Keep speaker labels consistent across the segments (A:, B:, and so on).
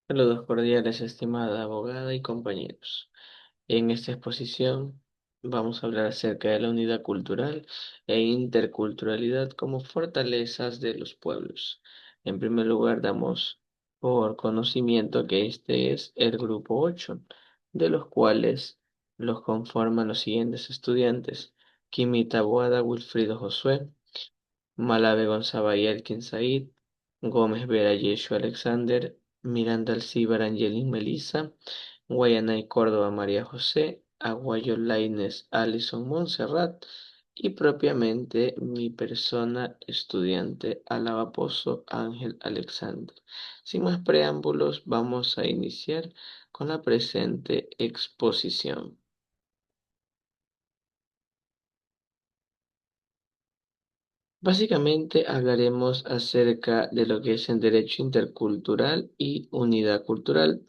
A: Saludos cordiales, estimada abogada y compañeros. En esta exposición vamos a hablar acerca de la unidad cultural e interculturalidad como fortalezas de los pueblos. En primer lugar, damos por conocimiento que este es el grupo 8, de los cuales los conforman los siguientes estudiantes: Kimi Taboada, Wilfrido Josué, Malave González y Elkin Said, Gómez Vera Yeshua Alexander, Miranda Alcíbar Angelín Melissa, Guayanay Córdoba María José, Aguayo Lainez Alison Montserrat y propiamente mi persona estudiante Alabapozo Ángel Alexander. Sin más preámbulos, vamos a iniciar con la presente exposición. Básicamente hablaremos acerca de lo que es el derecho intercultural y unidad cultural.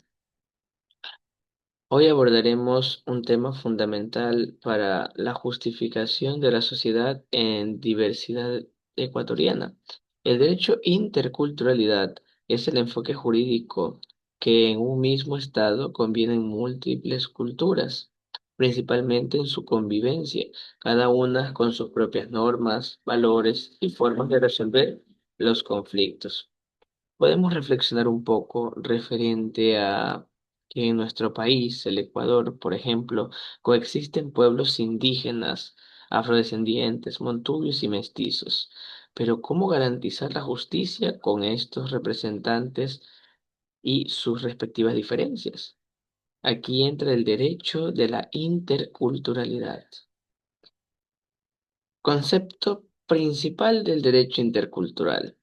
A: Hoy abordaremos un tema fundamental para la justificación de la sociedad en diversidad ecuatoriana. El derecho interculturalidad es el enfoque jurídico que en un mismo estado convienen múltiples culturas, principalmente en su convivencia, cada una con sus propias normas, valores y formas de resolver los conflictos. Podemos reflexionar un poco referente a que en nuestro país, el Ecuador, por ejemplo, coexisten pueblos indígenas, afrodescendientes, montubios y mestizos. Pero ¿cómo garantizar la justicia con estos representantes y sus respectivas diferencias? Aquí entra el derecho de la interculturalidad. Concepto principal del derecho intercultural.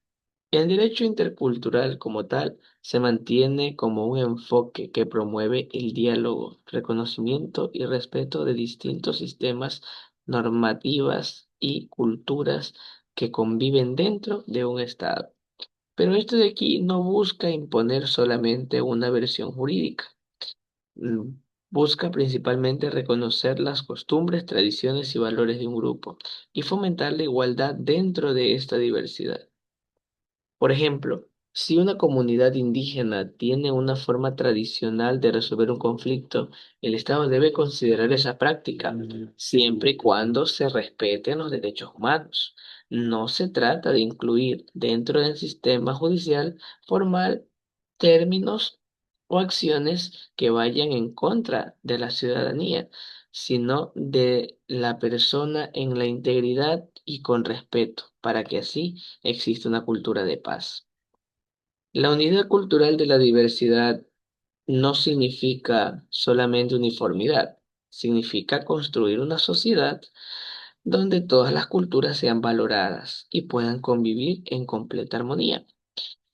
A: El derecho intercultural como tal se mantiene como un enfoque que promueve el diálogo, reconocimiento y respeto de distintos sistemas, normativas y culturas que conviven dentro de un Estado. Pero esto de aquí no busca imponer solamente una versión jurídica. mm, Busca principalmente reconocer las costumbres, tradiciones y valores de un grupo y fomentar la igualdad dentro de esta diversidad. Por ejemplo, si una comunidad indígena tiene una forma tradicional de resolver un conflicto, el Estado debe considerar esa práctica siempre y cuando se respeten los derechos humanos. No se trata de incluir dentro del sistema judicial formal términos o acciones que vayan en contra de la ciudadanía, sino de la persona en la integridad y con respeto, para que así existe una cultura de paz. La unidad cultural de la diversidad no significa solamente uniformidad, significa construir una sociedad donde todas las culturas sean valoradas y puedan convivir en completa armonía.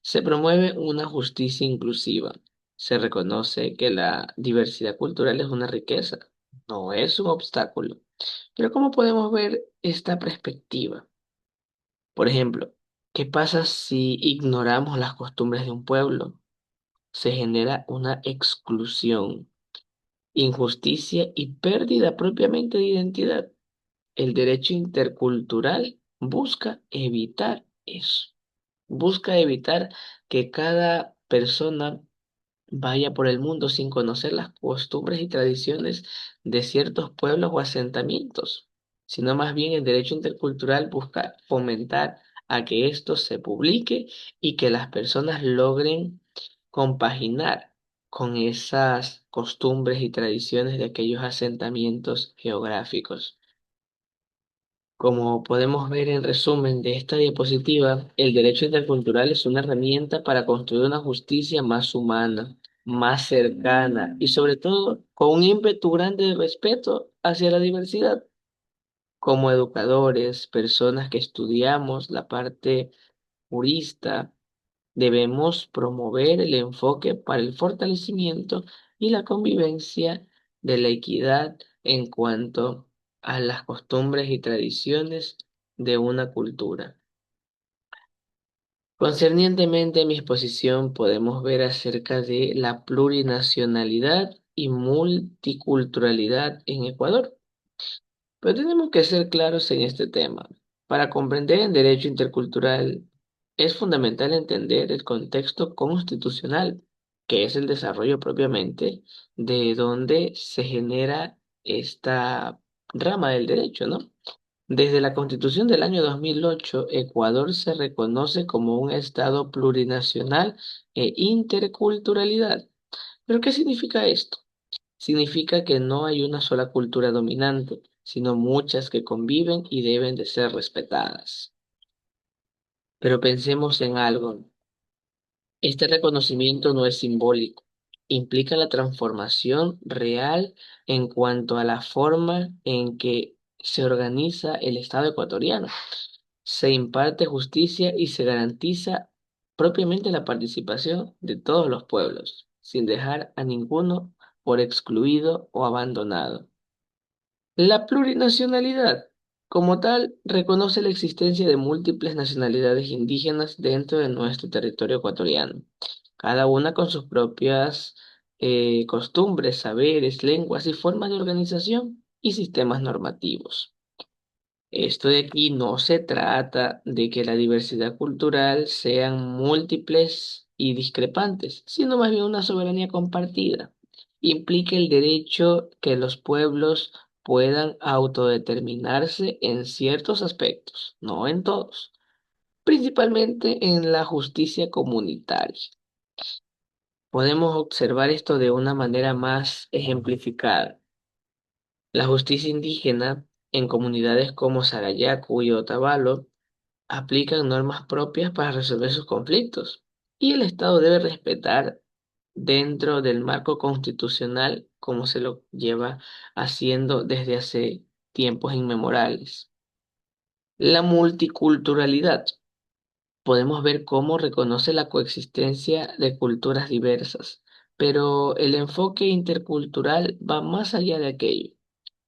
A: Se promueve una justicia inclusiva. Se reconoce que la diversidad cultural es una riqueza, no es un obstáculo. Pero ¿cómo podemos ver esta perspectiva? Por ejemplo, ¿qué pasa si ignoramos las costumbres de un pueblo? Se genera una exclusión, injusticia y pérdida propiamente de identidad. El derecho intercultural busca evitar eso. Busca evitar que cada persona vaya por el mundo sin conocer las costumbres y tradiciones de ciertos pueblos o asentamientos, sino más bien el derecho intercultural busca fomentar a que esto se publique y que las personas logren compaginar con esas costumbres y tradiciones de aquellos asentamientos geográficos. Como podemos ver en resumen de esta diapositiva, el derecho intercultural es una herramienta para construir una justicia más humana, más cercana y sobre todo con un ímpetu grande de respeto hacia la diversidad. Como educadores, personas que estudiamos la parte jurista, debemos promover el enfoque para el fortalecimiento y la convivencia de la equidad en cuanto a las costumbres y tradiciones de una cultura. Concernientemente a mi exposición, podemos ver acerca de la plurinacionalidad y multiculturalidad en Ecuador. Pero tenemos que ser claros en este tema. Para comprender el derecho intercultural, es fundamental entender el contexto constitucional que es el desarrollo propiamente de donde se genera esta rama del derecho, ¿no? Desde la Constitución del año 2008, Ecuador se reconoce como un estado plurinacional e interculturalidad. ¿Pero qué significa esto? Significa que no hay una sola cultura dominante, sino muchas que conviven y deben de ser respetadas. Pero pensemos en algo. Este reconocimiento no es simbólico, implica la transformación real en cuanto a la forma en que se organiza el Estado ecuatoriano. Se imparte justicia y se garantiza propiamente la participación de todos los pueblos, sin dejar a ninguno por excluido o abandonado. La plurinacionalidad, como tal, reconoce la existencia de múltiples nacionalidades indígenas dentro de nuestro territorio ecuatoriano, cada una con sus propias costumbres, saberes, lenguas y formas de organización y sistemas normativos. Esto de aquí no se trata de que la diversidad cultural sean múltiples y discrepantes, sino más bien una soberanía compartida. Implica el derecho que los pueblos puedan autodeterminarse en ciertos aspectos, no en todos, principalmente en la justicia comunitaria. Podemos observar esto de una manera más ejemplificada. La justicia indígena en comunidades como Sarayaku y Otavalo aplican normas propias para resolver sus conflictos y el Estado debe respetar dentro del marco constitucional como se lo lleva haciendo desde hace tiempos inmemoriales. La multiculturalidad. Podemos ver cómo reconoce la coexistencia de culturas diversas, pero el enfoque intercultural va más allá de aquello.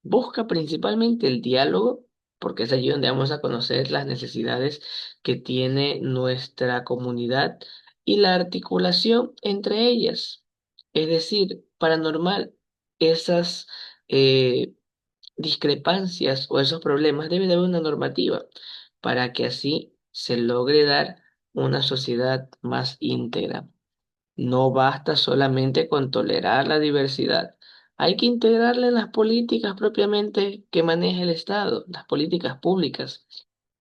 A: Busca principalmente el diálogo, porque es allí donde vamos a conocer las necesidades que tiene nuestra comunidad y la articulación entre ellas. Es decir, para normar esas discrepancias o esos problemas, debe de haber una normativa para que así se logre dar una sociedad más íntegra. No basta solamente con tolerar la diversidad. Hay que integrarla en las políticas propiamente que maneja el Estado, las políticas públicas.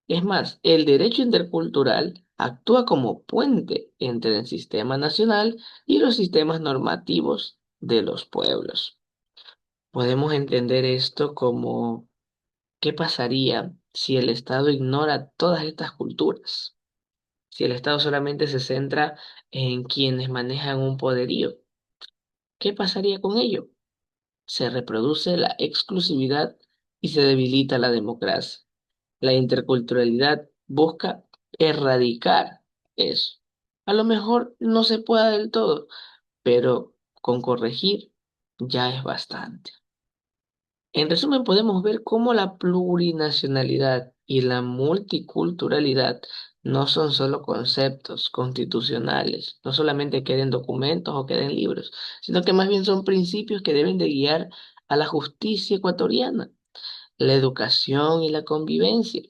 A: Es más, el derecho intercultural actúa como puente entre el sistema nacional y los sistemas normativos de los pueblos. Podemos entender esto como ¿qué pasaría si el Estado ignora todas estas culturas? Si el Estado solamente se centra en quienes manejan un poderío. ¿Qué pasaría con ello? Se reproduce la exclusividad y se debilita la democracia. La interculturalidad busca erradicar eso. A lo mejor no se pueda del todo, pero con corregir ya es bastante. En resumen, podemos ver cómo la plurinacionalidad y la multiculturalidad no son solo conceptos constitucionales, no solamente queden documentos o queden libros, sino que más bien son principios que deben de guiar a la justicia ecuatoriana, la educación y la convivencia.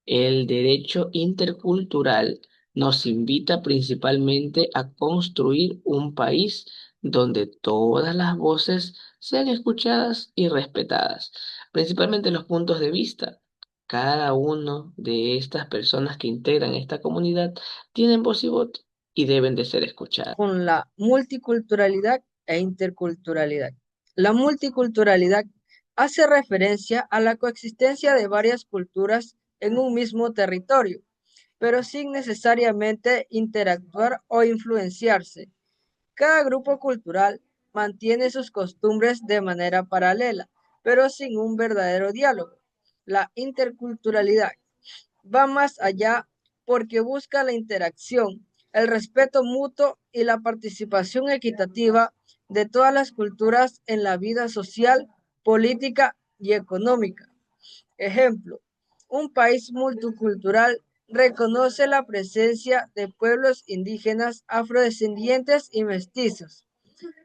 A: El derecho intercultural nos invita principalmente a construir un país donde todas las voces sean escuchadas y respetadas, principalmente los puntos de vista. Cada uno de estas personas que integran esta comunidad tienen voz y voto y deben de ser escuchadas.
B: Con la multiculturalidad e interculturalidad. La multiculturalidad hace referencia a la coexistencia de varias culturas en un mismo territorio, pero sin necesariamente interactuar o influenciarse. Cada grupo cultural mantiene sus costumbres de manera paralela, pero sin un verdadero diálogo. La interculturalidad va más allá porque busca la interacción, el respeto mutuo y la participación equitativa de todas las culturas en la vida social, política y económica. Ejemplo, un país multicultural reconoce la presencia de pueblos indígenas, afrodescendientes y mestizos.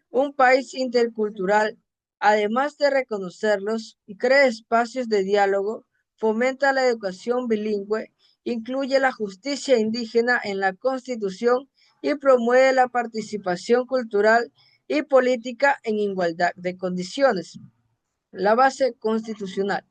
B: Un país intercultural, además de reconocerlos, crea espacios de diálogo, fomenta la educación bilingüe, incluye la justicia indígena en la Constitución y promueve la participación cultural y política en igualdad de condiciones. La base constitucional.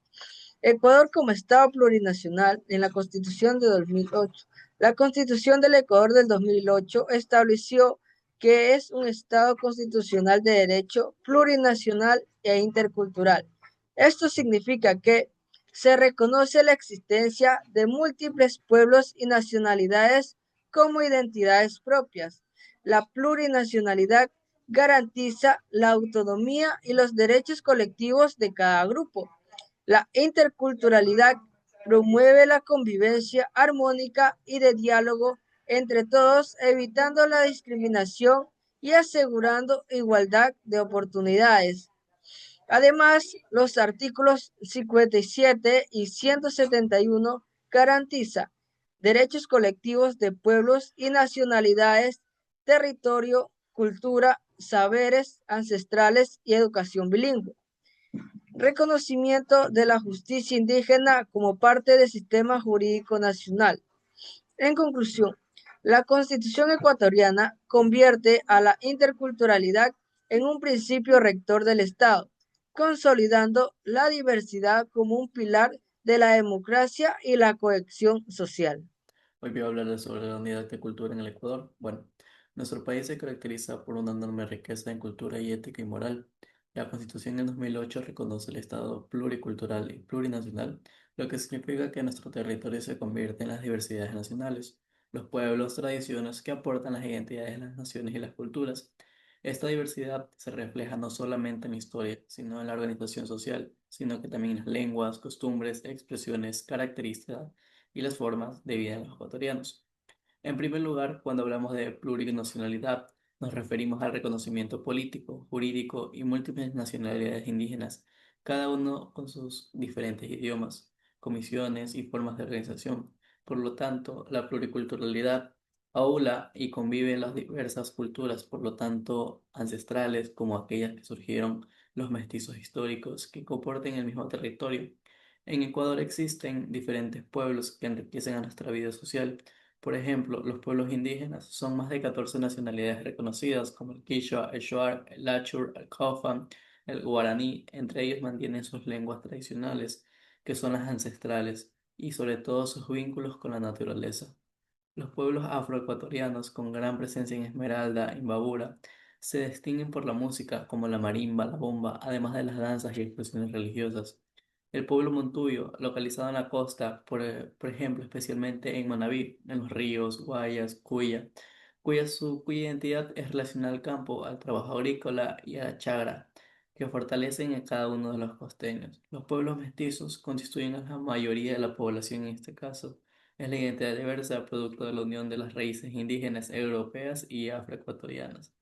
B: Ecuador como Estado plurinacional en la Constitución de 2008. La Constitución del Ecuador del 2008 estableció que es un Estado constitucional de derecho plurinacional e intercultural. Esto significa que se reconoce la existencia de múltiples pueblos y nacionalidades como identidades propias. La plurinacionalidad garantiza la autonomía y los derechos colectivos de cada grupo. La interculturalidad promueve la convivencia armónica y de diálogo entre todos, evitando la discriminación y asegurando igualdad de oportunidades. Además, los artículos 57 y 171 garantizan derechos colectivos de pueblos y nacionalidades, territorio, cultura, saberes ancestrales y educación bilingüe. Reconocimiento de la justicia indígena como parte del sistema jurídico nacional. En conclusión, la Constitución ecuatoriana convierte a la interculturalidad en un principio rector del Estado, consolidando la diversidad como un pilar de la democracia y la cohesión social.
C: Hoy voy a hablarles sobre la unidad de cultura en el Ecuador. Bueno, nuestro país se caracteriza por una enorme riqueza en cultura y ética y moral. La Constitución en 2008 reconoce el Estado pluricultural y plurinacional, lo que significa que nuestro territorio se convierte en las diversidades nacionales, los pueblos, tradiciones que aportan las identidades de las naciones y las culturas. Esta diversidad se refleja no solamente en la historia, sino en la organización social, sino que también en las lenguas, costumbres, expresiones, características y las formas de vida de los ecuatorianos. En primer lugar, cuando hablamos de plurinacionalidad, nos referimos al reconocimiento político, jurídico y múltiples nacionalidades indígenas, cada uno con sus diferentes idiomas, comisiones y formas de organización. Por lo tanto, la pluriculturalidad aúla y convive las diversas culturas, por lo tanto, ancestrales como aquellas que surgieron los mestizos históricos que comparten el mismo territorio. En Ecuador existen diferentes pueblos que enriquecen a nuestra vida social. Por ejemplo, los pueblos indígenas son más de 14 nacionalidades reconocidas, como el Quichua, el Shuar, el Achur, el Caufa, el Guaraní. Entre ellos mantienen sus lenguas tradicionales, que son las ancestrales, y sobre todo sus vínculos con la naturaleza. Los pueblos afroecuatorianos, con gran presencia en Esmeralda, Imbabura, se distinguen por la música, como la marimba, la bomba, además de las danzas y expresiones religiosas. El pueblo montuyo, localizado en la costa, por ejemplo, especialmente en Manabí, en los ríos, Guayas, cuya identidad es relacionada al campo, al trabajo agrícola y a la chagra, que fortalecen a cada uno de los costeños. Los pueblos mestizos constituyen a la mayoría de la población en este caso. Es la identidad diversa producto de la unión de las raíces indígenas europeas y afroecuatorianas.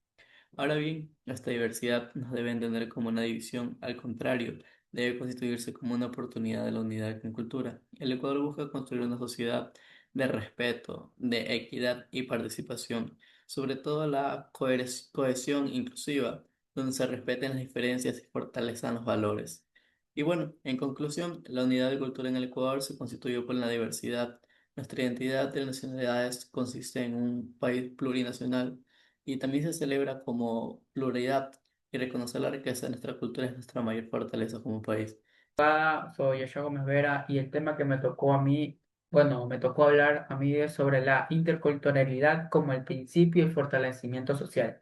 C: Ahora bien, esta diversidad no debe entender como una división, al contrario, debe constituirse como una oportunidad de la unidad en cultura. El Ecuador busca construir una sociedad de respeto, de equidad y participación, sobre todo la cohesión inclusiva, donde se respeten las diferencias y fortalezcan los valores. Y bueno, en conclusión, la unidad de cultura en el Ecuador se constituye por la diversidad. Nuestra identidad de nacionalidades consiste en un país plurinacional y también se celebra como pluralidad y reconocer la riqueza de nuestra cultura es nuestra mayor fortaleza como país.
D: Soy Yoshua Gómez Vera y el tema que me tocó a mí, bueno, me tocó hablar a mí es sobre la interculturalidad como el principio y fortalecimiento social.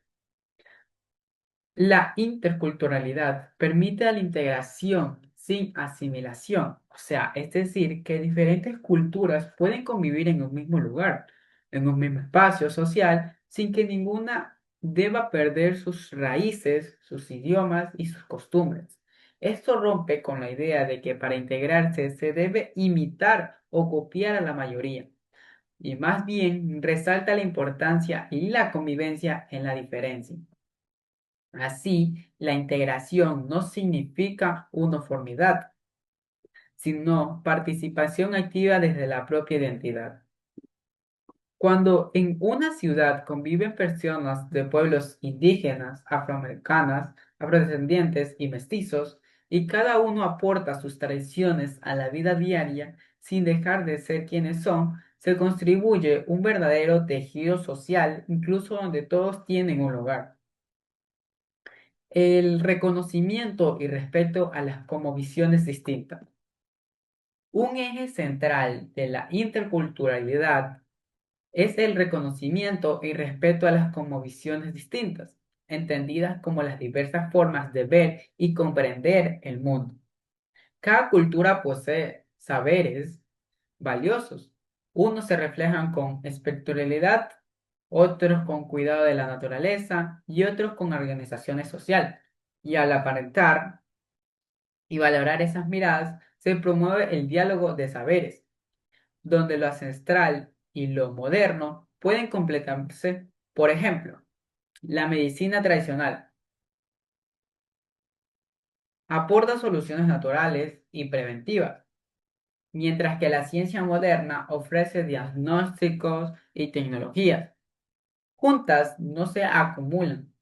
D: La interculturalidad permite la integración sin asimilación, o sea, es decir, que diferentes culturas pueden convivir en un mismo lugar, en un mismo espacio social, sin que ninguna deba perder sus raíces, sus idiomas y sus costumbres. Esto rompe con la idea de que para integrarse se debe imitar o copiar a la mayoría, y más bien resalta la importancia y la convivencia en la diferencia. Así, la integración no significa uniformidad, sino participación activa desde la propia identidad. Cuando en una ciudad conviven personas de pueblos indígenas, afroamericanas, afrodescendientes y mestizos, y cada uno aporta sus tradiciones a la vida diaria sin dejar de ser quienes son, se contribuye un verdadero tejido social, incluso donde todos tienen un lugar. El reconocimiento y respeto a las como visiones distintas. Un eje central de la interculturalidad es el reconocimiento y respeto a las cosmovisiones distintas, entendidas como las diversas formas de ver y comprender el mundo. Cada cultura posee saberes valiosos. Unos se reflejan con espiritualidad, otros con cuidado de la naturaleza y otros con organizaciones sociales. Y al aparentar y valorar esas miradas, se promueve el diálogo de saberes donde lo ancestral y lo moderno pueden completarse. Por ejemplo, la medicina tradicional aporta soluciones naturales y preventivas, mientras que la ciencia moderna ofrece diagnósticos y tecnologías. Juntas no se acumulan,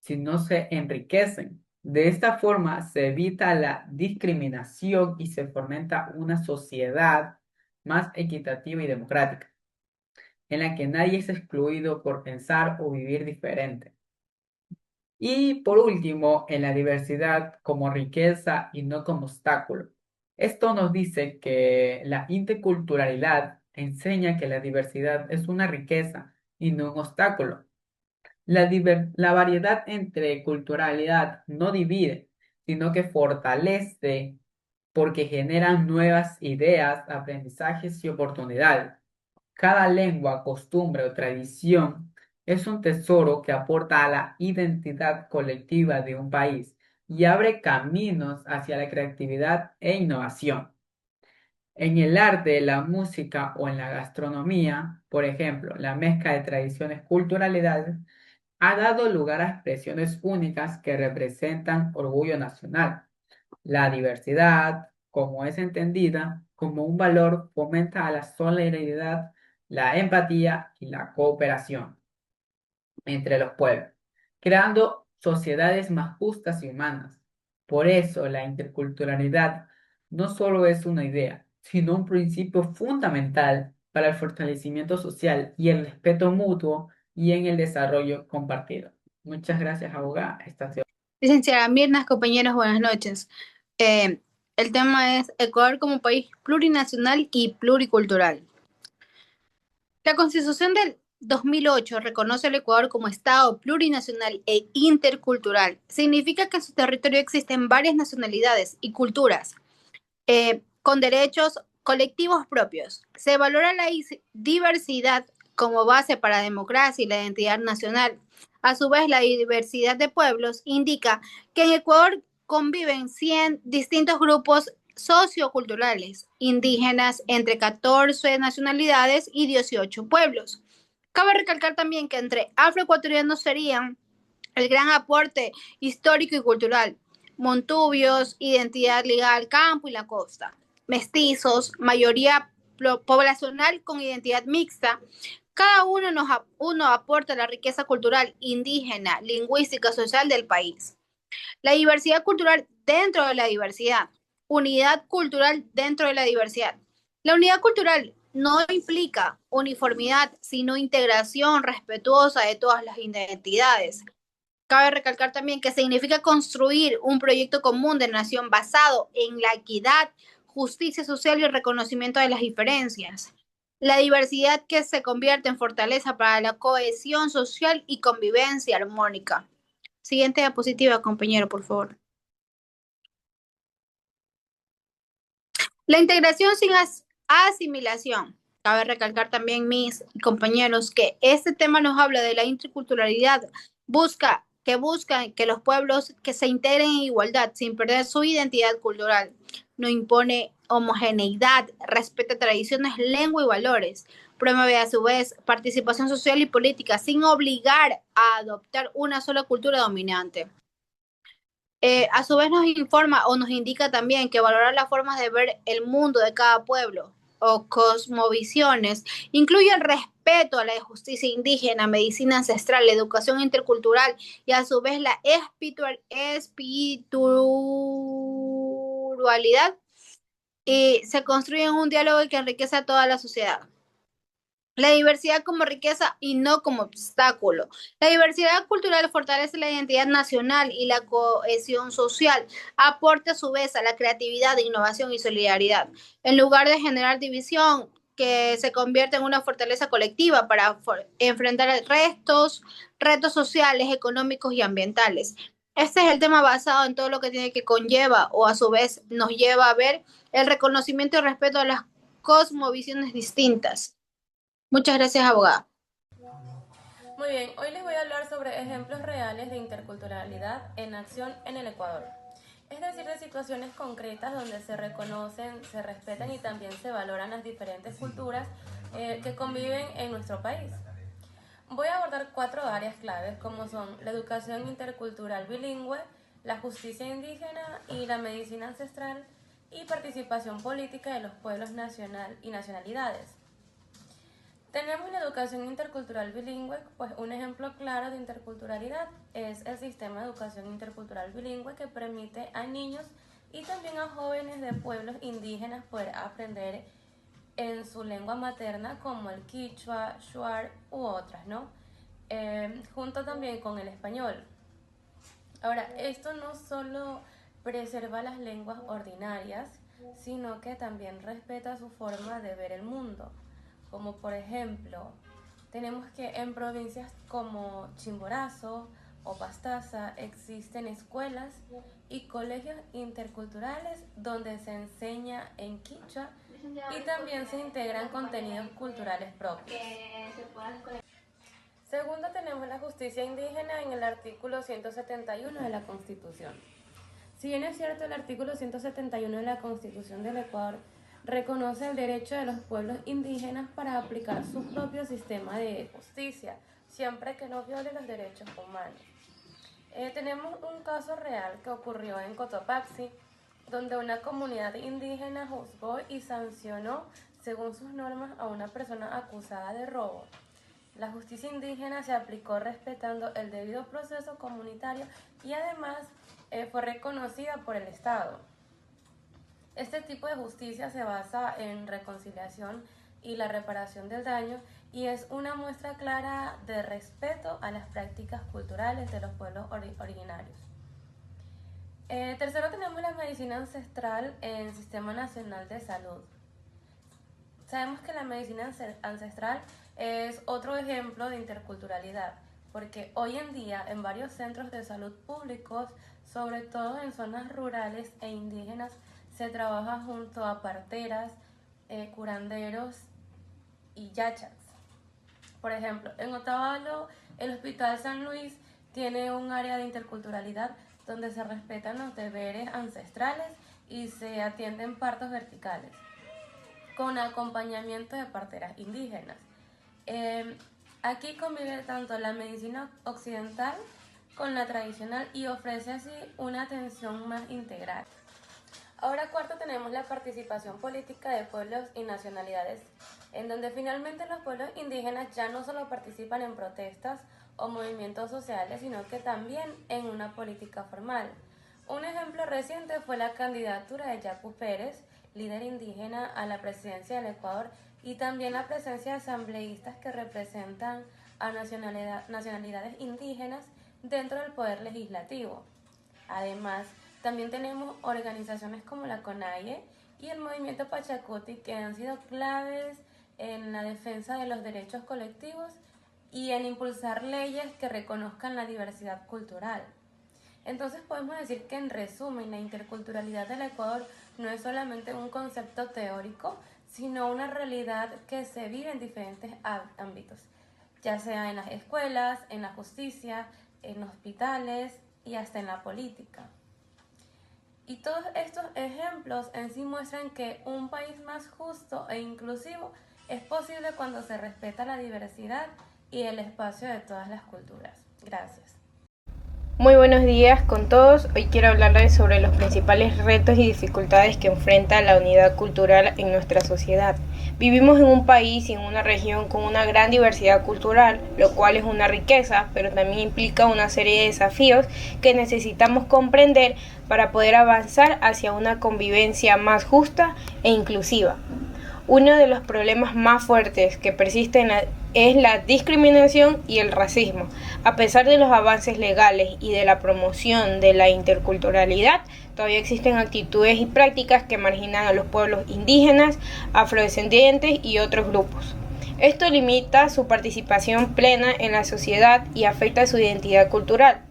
D: sino se enriquecen. De esta forma se evita la discriminación y se fomenta una sociedad más equitativa y democrática, en la que nadie es excluido por pensar o vivir diferente. Y por último, en la diversidad como riqueza y no como obstáculo. Esto nos dice que la interculturalidad enseña que la diversidad es una riqueza y no un obstáculo. La variedad entre culturalidad no divide, sino que fortalece porque generan nuevas ideas, aprendizajes y oportunidades. Cada lengua, costumbre o tradición es un tesoro que aporta a la identidad colectiva de un país y abre caminos hacia la creatividad e innovación. En el arte, la música o en la gastronomía, por ejemplo, la mezcla de tradiciones culturalidades ha dado lugar a expresiones únicas que representan orgullo nacional. La diversidad, como es entendida como un valor, fomenta la solidaridad, la empatía y la cooperación entre los pueblos, creando sociedades más justas y humanas. Por eso la interculturalidad no solo es una idea, sino un principio fundamental para el fortalecimiento social y el respeto mutuo y en el desarrollo compartido. Muchas gracias, abogada. Esta ha sido-
E: Licenciada Mirna, compañeros, buenas noches. Eh, el tema es Ecuador como país plurinacional y pluricultural. La Constitución del 2008 reconoce al Ecuador como Estado plurinacional e intercultural. Significa que en su territorio existen varias nacionalidades y culturas con derechos colectivos propios. Se valora la diversidad como base para la democracia y la identidad nacional. A su vez, la diversidad de pueblos indica que en Ecuador conviven 100 distintos grupos socioculturales indígenas entre 14 nacionalidades y 18 pueblos. Cabe recalcar también que entre afroecuatorianos serían el gran aporte histórico y cultural, montubios, identidad legal, campo y la costa, mestizos, mayoría poblacional con identidad mixta. Cada uno aporta la riqueza cultural indígena, lingüística, social del país. La diversidad cultural dentro de la diversidad. Unidad cultural dentro de la diversidad. La unidad cultural no implica uniformidad, sino integración respetuosa de todas las identidades. Cabe recalcar también que significa construir un proyecto común de nación basado en la equidad, justicia social y el reconocimiento de las diferencias. La diversidad que se convierte en fortaleza para la cohesión social y convivencia armónica. Siguiente diapositiva, compañero, por favor. La integración sin asimilación. Cabe recalcar también, mis compañeros, que este tema nos habla de la interculturalidad. Busca que los pueblos que se integren en igualdad sin perder su identidad cultural. No impone homogeneidad, respeta tradiciones, lengua y valores. Promueve a su vez participación social y política sin obligar a adoptar una sola cultura dominante. A su vez nos informa o nos indica también que valorar las formas de ver el mundo de cada pueblo o cosmovisiones incluye el respeto a la justicia indígena, medicina ancestral, la educación intercultural y a su vez la espiritualidad y se construye un diálogo que enriquece a toda la sociedad. La diversidad como riqueza y no como obstáculo. La diversidad cultural fortalece la identidad nacional y la cohesión social, aporta a su vez a la creatividad, innovación y solidaridad. En lugar de generar división, que se convierte en una fortaleza colectiva para enfrentar retos sociales, económicos y ambientales. Este es el tema basado en todo lo que tiene que conlleva o a su vez nos lleva a ver el reconocimiento y respeto a las cosmovisiones distintas. Muchas gracias, abogada.
F: Muy bien, hoy les voy a hablar sobre ejemplos reales de interculturalidad en acción en el Ecuador. Es decir, de situaciones concretas donde se reconocen, se respetan y también se valoran las diferentes culturas que conviven en nuestro país. Voy a abordar 4 áreas claves como son la educación intercultural bilingüe, la justicia indígena y la medicina ancestral y participación política de los pueblos nacional y nacionalidades. Tenemos la educación intercultural bilingüe, pues un ejemplo claro de interculturalidad es el sistema de educación intercultural bilingüe que permite a niños y también a jóvenes de pueblos indígenas poder aprender en su lengua materna como el quichua, shuar u otras, ¿no? Junto también con el español. Ahora, esto no solo preserva las lenguas ordinarias, sino que también respeta su forma de ver el mundo. Como por ejemplo, tenemos que en provincias como Chimborazo o Pastaza existen escuelas y colegios interculturales donde se enseña en quichua y también se integran contenidos culturales propios. Segundo, tenemos la justicia indígena en el artículo 171 de la Constitución. Si bien es cierto, el artículo 171 de la Constitución del Ecuador reconoce el derecho de los pueblos indígenas para aplicar su propio sistema de justicia, siempre que no viole los derechos humanos. Tenemos un caso real que ocurrió en Cotopaxi, donde una comunidad indígena juzgó y sancionó, según sus normas, a una persona acusada de robo. La justicia indígena se aplicó respetando el debido proceso comunitario y además fue reconocida por el Estado. Este tipo de justicia se basa en reconciliación y la reparación del daño y es una muestra clara de respeto a las prácticas culturales de los pueblos originarios. Tercero, tenemos la medicina ancestral en el Sistema Nacional de Salud. Sabemos que la medicina ancestral es otro ejemplo de interculturalidad, porque hoy en día en varios centros de salud públicos, sobre todo en zonas rurales e indígenas, se trabaja junto a parteras, curanderos y yachas. Por ejemplo, en Otavalo, el Hospital San Luis tiene un área de interculturalidad donde se respetan los deberes ancestrales y se atienden partos verticales, con acompañamiento de parteras indígenas. Aquí convive tanto la medicina occidental con la tradicional y ofrece así una atención más integral. Ahora, cuarto, tenemos la participación política de pueblos y nacionalidades, en donde finalmente los pueblos indígenas ya no solo participan en protestas o movimientos sociales, sino que también en una política formal. Un ejemplo reciente fue la candidatura de Yacu Pérez, líder indígena, a la presidencia del Ecuador, y también la presencia de asambleístas que representan a nacionalidades indígenas dentro del poder legislativo. Además, también tenemos organizaciones como la CONAIE y el movimiento Pachacuti que han sido claves en la defensa de los derechos colectivos y en impulsar leyes que reconozcan la diversidad cultural. Entonces podemos decir que en resumen la interculturalidad del Ecuador no es solamente un concepto teórico, sino una realidad que se vive en diferentes ámbitos, ya sea en las escuelas, en la justicia, en hospitales y hasta en la política. Y todos estos ejemplos en sí muestran que un país más justo e inclusivo es posible cuando se respeta la diversidad y el espacio de todas las culturas. Gracias.
G: Muy buenos días con todos. Hoy quiero hablarles sobre los principales retos y dificultades que enfrenta la unidad cultural en nuestra sociedad. Vivimos en un país y en una región con una gran diversidad cultural, lo cual es una riqueza, pero también implica una serie de desafíos que necesitamos comprender para poder avanzar hacia una convivencia más justa e inclusiva. Uno de los problemas más fuertes que persisten es la discriminación y el racismo. A pesar de los avances legales y de la promoción de la interculturalidad, todavía existen actitudes y prácticas que marginan a los pueblos indígenas, afrodescendientes y otros grupos. Esto limita su participación plena en la sociedad y afecta su identidad cultural.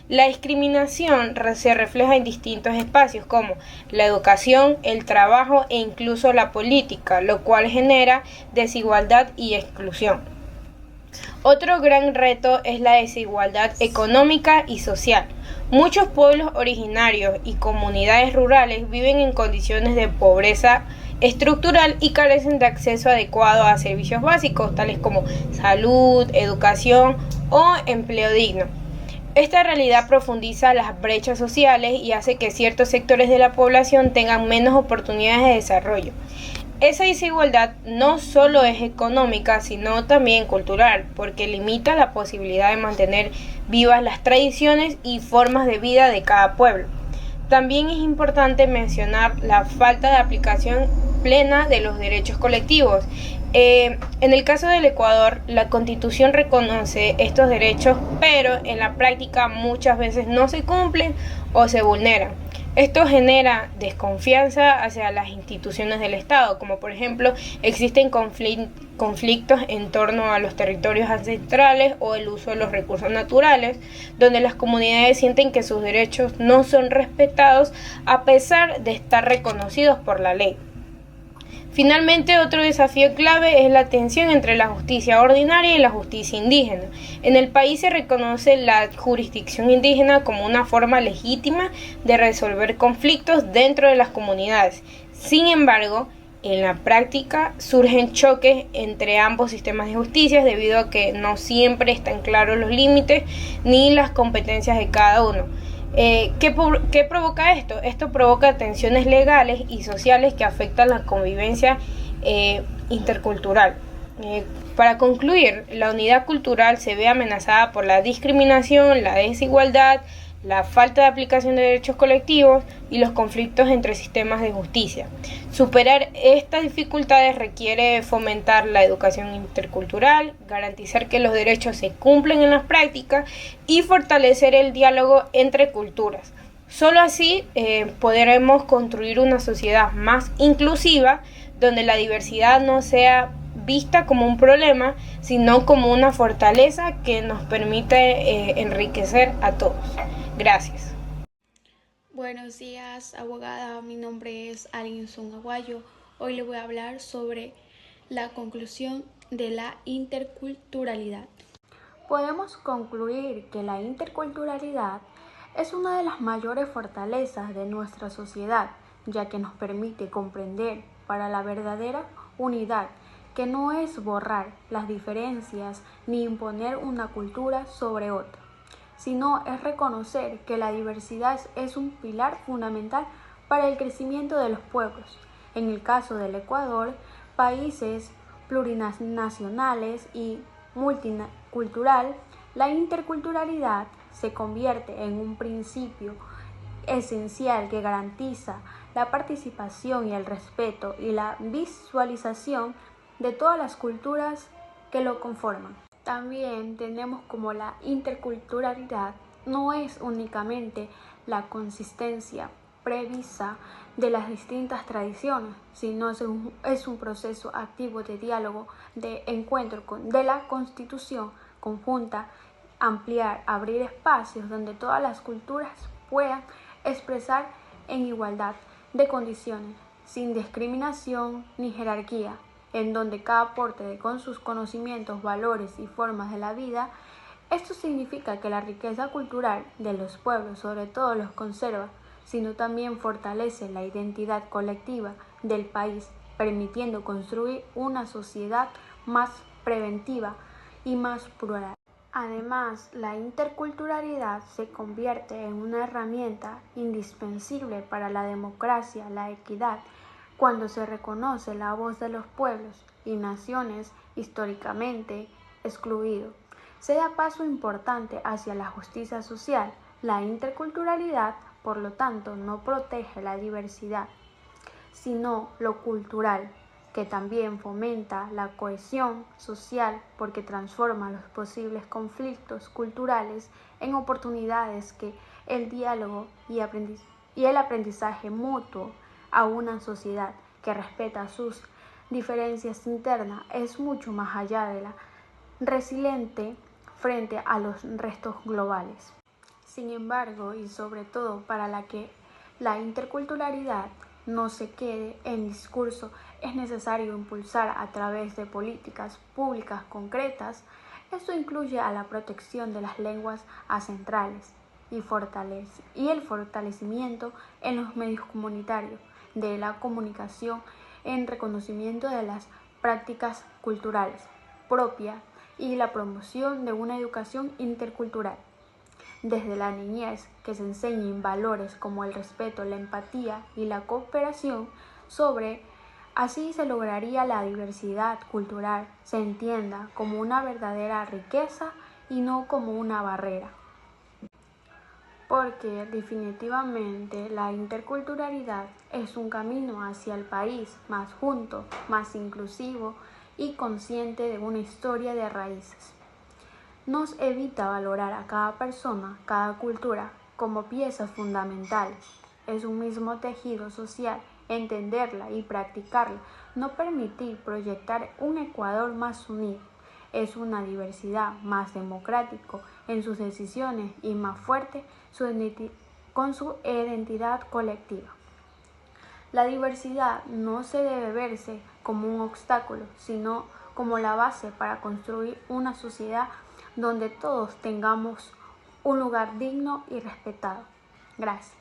G: La discriminación se refleja en distintos espacios como la educación, el trabajo e incluso la política, lo cual genera desigualdad y exclusión. Otro gran reto es la desigualdad económica y social. Muchos pueblos originarios y comunidades rurales viven en condiciones de pobreza estructural y carecen de acceso adecuado a servicios básicos tales como salud, educación o empleo digno. Esta realidad profundiza las brechas sociales y hace que ciertos sectores de la población tengan menos oportunidades de desarrollo. Esa desigualdad no solo es económica, sino también cultural, porque limita la posibilidad de mantener vivas las tradiciones y formas de vida de cada pueblo. También es importante mencionar la falta de aplicación plena de los derechos colectivos. En el caso del Ecuador, la Constitución reconoce estos derechos, pero en la práctica muchas veces no se cumplen o se vulneran. Esto genera desconfianza hacia las instituciones del Estado, como por ejemplo existen conflictos en torno a los territorios ancestrales o el uso de los recursos naturales, donde las comunidades sienten que sus derechos no son respetados a pesar de estar reconocidos por la ley. Finalmente, otro desafío clave es la tensión entre la justicia ordinaria y la justicia indígena. En el país se reconoce la jurisdicción indígena como una forma legítima de resolver conflictos dentro de las comunidades. Sin embargo, en la práctica surgen choques entre ambos sistemas de justicia debido a que no siempre están claros los límites ni las competencias de cada uno. ¿Qué provoca esto? Esto provoca tensiones legales y sociales que afectan la convivencia intercultural. Para concluir, la unidad cultural se ve amenazada por la discriminación, la desigualdad, la falta de aplicación de derechos colectivos y los conflictos entre sistemas de justicia. Superar estas dificultades requiere fomentar la educación intercultural, garantizar que los derechos se cumplen en las prácticas y fortalecer el diálogo entre culturas. Solo así podremos construir una sociedad más inclusiva, donde la diversidad no sea vista como un problema, sino como una fortaleza que nos permite enriquecer a todos. Gracias.
H: Buenos días, abogada. Mi nombre es Arinson Aguayo. Hoy le voy a hablar sobre la conclusión de la interculturalidad. Podemos concluir que la interculturalidad es una de las mayores fortalezas de nuestra sociedad, ya que nos permite comprender para la verdadera unidad, que no es borrar las diferencias ni imponer una cultura sobre otra, sino es reconocer que la diversidad es un pilar fundamental para el crecimiento de los pueblos. En el caso del Ecuador, países plurinacionales y multicultural, la interculturalidad se convierte en un principio esencial que garantiza la participación y el respeto y la visualización de todas las culturas que lo conforman. También tenemos como la interculturalidad no es únicamente la consistencia prevista de las distintas tradiciones, sino es un proceso activo de diálogo, de encuentro de la constitución conjunta, ampliar, abrir espacios donde todas las culturas puedan expresar en igualdad de condiciones, sin discriminación ni jerarquía, en donde cada aporte con sus conocimientos, valores y formas de la vida. Esto significa que la riqueza cultural de los pueblos sobre todo los conserva, sino también fortalece la identidad colectiva del país, permitiendo construir una sociedad más preventiva y más plural. Además, la interculturalidad se convierte en una herramienta indispensable para la democracia, la equidad, cuando se reconoce la voz de los pueblos y naciones históricamente excluidos. Se da paso importante hacia la justicia social. La interculturalidad, por lo tanto, no protege la diversidad, sino lo cultural, que también fomenta la cohesión social porque transforma los posibles conflictos culturales en oportunidades que el diálogo y el aprendizaje mutuo a una sociedad que respeta sus diferencias internas es mucho más allá de la resiliente frente a los restos globales. Sin embargo, y sobre todo para la que la interculturalidad no se quede en discurso, es necesario impulsar a través de políticas públicas concretas. Esto incluye a la protección de las lenguas ancestrales y el fortalecimiento en los medios comunitarios de la comunicación en reconocimiento de las prácticas culturales propias y la promoción de una educación intercultural. Desde la niñez, que se enseñen valores como el respeto, la empatía y la cooperación, así se lograría la diversidad cultural se entienda como una verdadera riqueza y no como una barrera. Porque definitivamente la interculturalidad es un camino hacia el país más junto, más inclusivo y consciente de una historia de raíces. Nos evita valorar a cada persona, cada cultura, como piezas fundamentales. Es un mismo tejido social, entenderla y practicarla, no permitir proyectar un Ecuador más unido. Es una diversidad más democrático en sus decisiones y más fuerte con su identidad colectiva. La diversidad no se debe verse como un obstáculo, sino como la base para construir una sociedad donde todos tengamos un lugar digno y respetado. Gracias.